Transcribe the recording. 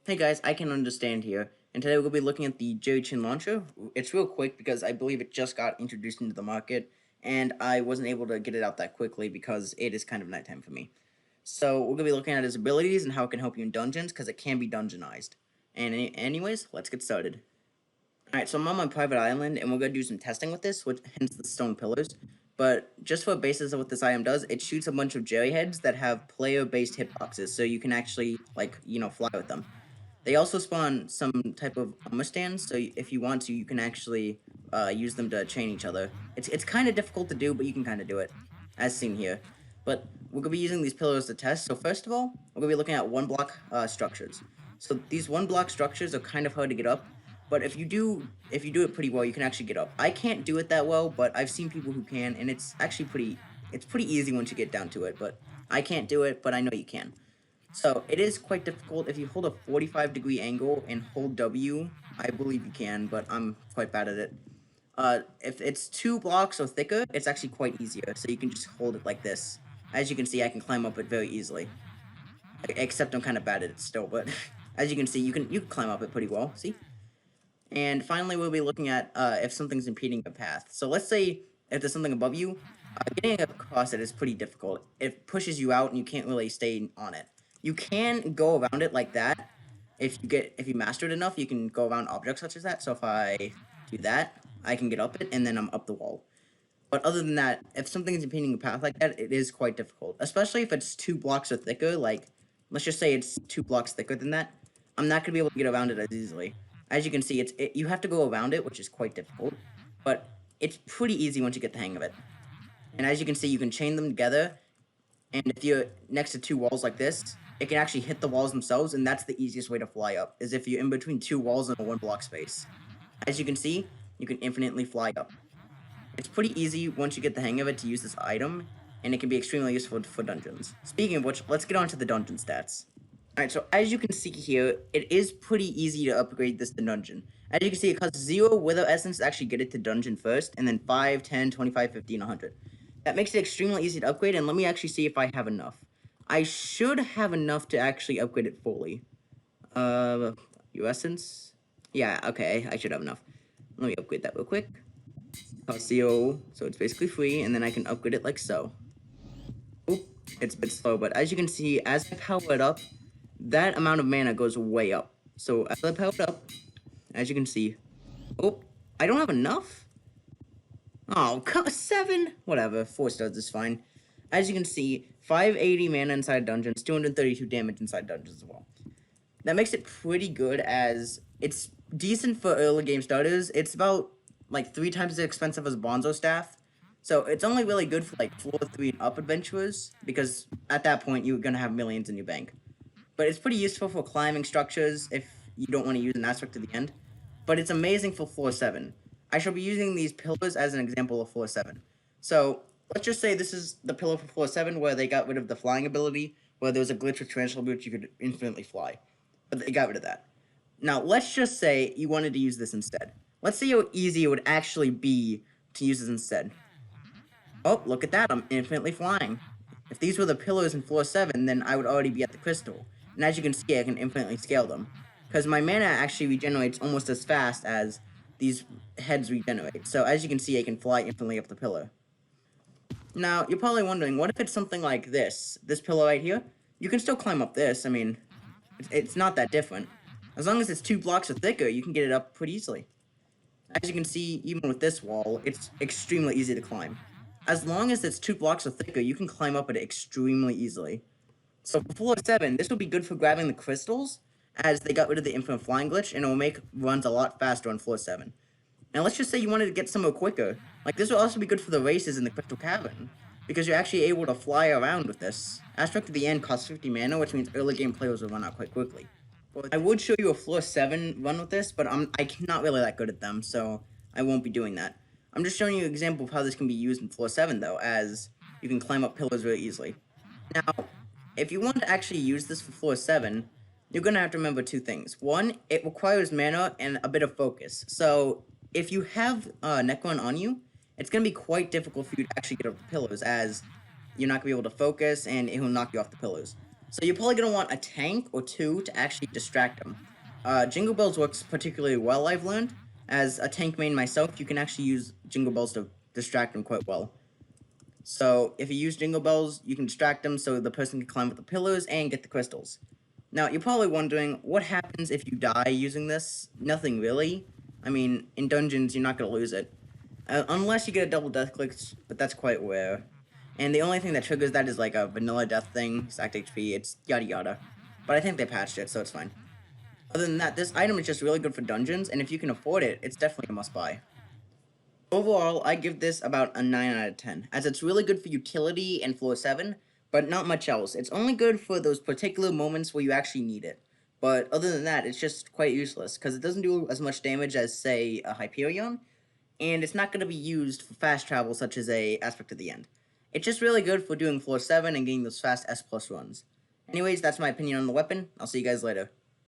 Hey guys, I can understand here, and today we'll be looking at the Chine launcher. It's real quick because I believe it just got introduced into the market, and I wasn't able to get it out that quickly because it is kind of nighttime for me. So we're gonna be looking at his abilities and how it can help you in dungeons because it can be dungeonized. And anyways, let's get started. All right, so I'm on my private island, and we're gonna do some testing with this, which hence the stone pillars. But just for a basis of what this item does, it shoots a bunch of jerry heads that have player-based hitboxes, so you can actually fly with them. They also spawn some type of armor stands, so if you want to, you can actually use them to chain each other. It's kind of difficult to do, but you can kind of do it, as seen here. But we're gonna be using these pillars to test. So first of all, we're gonna be looking at one block structures. So these one block structures are kind of hard to get up, but if you do it pretty well, you can actually get up. I can't do it that well, but I've seen people who can, and it's actually pretty easy once you get down to it. But I can't do it, but I know you can. So it is quite difficult. If you hold a 45-degree angle and hold W, I believe you can, but I'm quite bad at it. If it's 2 blocks or thicker, it's actually quite easier. So you can just hold it like this. As you can see, I can climb up it very easily. Except I'm kind of bad at it still, but as you can see, you can climb up it pretty well. See? And finally, we'll be looking at if something's impeding a path. So let's say if there's something above you, getting across it is pretty difficult. It pushes you out, and you can't really stay on it. You can go around it like that. If you master it enough, you can go around objects such as that. So if I do that, I can get up it, and then I'm up the wall. But other than that, if something's impeding a path like that, it is quite difficult. Especially if it's 2 blocks or thicker. Like, let's just say it's 2 blocks thicker than that. I'm not gonna be able to get around it as easily. As you can see, you have to go around it, which is quite difficult. But it's pretty easy once you get the hang of it. And as you can see, you can chain them together. And if you're next to 2 walls like this, it can actually hit the walls themselves, and that's the easiest way to fly up, is if you're in between 2 walls in a 1 block space. As you can see, you can infinitely fly up. It's pretty easy once you get the hang of it to use this item, and it can be extremely useful for dungeons. Speaking of which, let's get on to the dungeon stats. Alright, so as you can see here, it is pretty easy to upgrade this to dungeon. As you can see, it costs 0 Wither Essence to actually get it to dungeon first, and then 5, 10, 25, 50, and 100. That makes it extremely easy to upgrade, and let me actually see if I have enough. I should have enough to actually upgrade it fully. Your essence? Yeah, okay, I should have enough. Let me upgrade that real quick. Cost 0, so it's basically free, and then I can upgrade it like so. Oop, it's a bit slow, but as you can see, as I power it up, that amount of mana goes way up. So as I power it up, as you can see, oh, I don't have enough? Oh, 7? Whatever, 4 stars is fine. As you can see, 580 mana inside dungeons, 232 damage inside dungeons as well. That makes it pretty good, as it's decent for early game starters. It's about like 3 times as expensive as Bonzo Staff. So it's only really good for like floor 3 and up adventurers, because at that point you're gonna have millions in your bank. But it's pretty useful for climbing structures if you don't want to use an aspect to the end. But it's amazing for floor 7. I shall be using these pillars as an example of floor 7. So let's just say this is the pillar for floor 7 where they got rid of the flying ability, where there was a glitch with Tarantula Boots, you could infinitely fly. But they got rid of that. Now, let's just say you wanted to use this instead. Let's see how easy it would actually be to use this instead. Oh, look at that, I'm infinitely flying. If these were the pillars in floor 7, then I would already be at the crystal. And as you can see, I can infinitely scale them. Because my mana actually regenerates almost as fast as these heads regenerate. So as you can see, I can fly infinitely up the pillar. Now, you're probably wondering, what if it's something like this? This pillar right here? You can still climb up this. I mean, it's not that different. As long as it's 2 blocks or thicker, you can get it up pretty easily. As you can see, even with this wall, it's extremely easy to climb. As long as it's 2 blocks or thicker, you can climb up it extremely easily. So for floor 7, this will be good for grabbing the crystals, as they got rid of the infinite flying glitch, and it will make runs a lot faster on floor 7. Now let's just say you wanted to get somewhere quicker. Like, this will also be good for the races in the Crystal Cavern, because you're actually able to fly around with this. Aspect of the End costs 50 mana, which means early game players will run out quite quickly. I would show you a floor 7 run with this, but I'm not really that good at them, so I won't be doing that. I'm just showing you an example of how this can be used in floor 7, though, as you can climb up pillars really easily. Now, if you want to actually use this for floor 7, you're going to have to remember 2 things. One, it requires mana and a bit of focus. So, if you have Necron on you, it's going to be quite difficult for you to actually get up the pillars, as you're not going to be able to focus, and it will knock you off the pillars. So you're probably going to want a tank or two to actually distract them. Jingle Bells works particularly well, I've learned. As a tank main myself, you can actually use Jingle Bells to distract them quite well. So if you use Jingle Bells, you can distract them so the person can climb up the pillars and get the crystals. Now, you're probably wondering, what happens if you die using this? Nothing really. I mean, in dungeons, you're not going to lose it. Unless you get a double death clicks, but that's quite rare. And the only thing that triggers that is like a vanilla death thing, stacked HP, it's yada yada. But I think they patched it, so it's fine. Other than that, this item is just really good for dungeons, and if you can afford it, it's definitely a must-buy. Overall, I give this about a 9 out of 10, as it's really good for utility and floor 7, but not much else. It's only good for those particular moments where you actually need it. But other than that, it's just quite useless, because it doesn't do as much damage as, say, a Hyperion, and it's not going to be used for fast travel such as a Aspect of the End. It's just really good for doing floor 7 and getting those fast S plus runs. Anyways, that's my opinion on the weapon. I'll see you guys later.